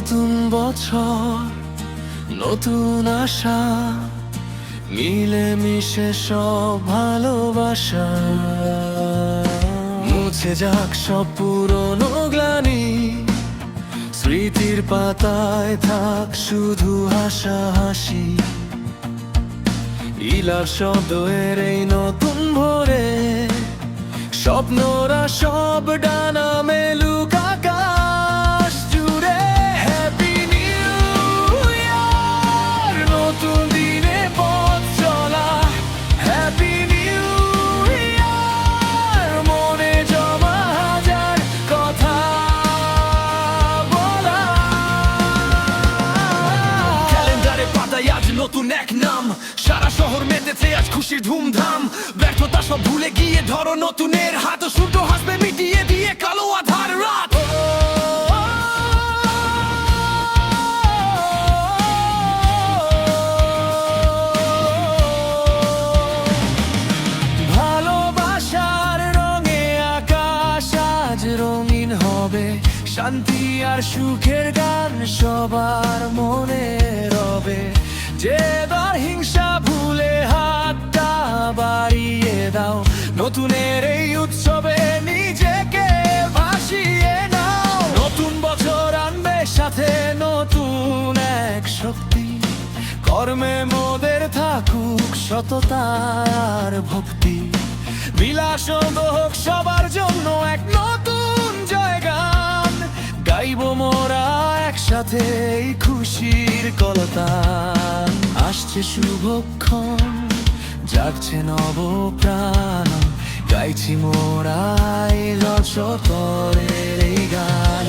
নতুন বছর, নতুন আশা, মিলে মিশে সব ভালোবাসা। মুছে যাক সব পুরনো গ্লানি, স্মৃতির পাতায় থাক শুধু হাসাহাসি। ইলার শব্দ এর এই নতুন ভোরে, স্বপ্নরা সব ডানা মেলুক আকাশ জুড়ে। হ্যাপি নিউ ইয়ার, নতুন দিনে পথ চলা। হ্যাপি নিউ ইয়ার, মনে জমা হাজার কথা বলা। ক্যালেন্ডারে পাতায় আজ নতুন এক নাম, সারা শহর মেতেছে আজ খুশির ধুমধাম। ব্যর্থতা সব ভুলে গিয়ে ধরো নতুনের হাত, সূর্য হাসবে মিটিয়ে দিয়ে কালো আধার রাত। ভালোবাসার রঙে আকাশ আজ রঙিন হবে, শান্তি আর সুখের গান সবার মনে রবে। যে দর হিংসা ভুলে হাতটা বাড়িয়ে দাও, নতুনের এই উৎসবে নিজেকে ভাসিয়ে নাও। নতুন বছর আনবে সাথে নতুন এক শক্তি, কর্মে মোদের থাকুক সততার ভক্তি। বিলাস হোক সবার জন্য এক নতুন জয়গান, গাইব মোরা একসাথে এই খুশির কলতান। আসছে শুভক্ষণ, জাগছে নব প্রাণ, গাইছি মোরা এই রজতরের এই গান।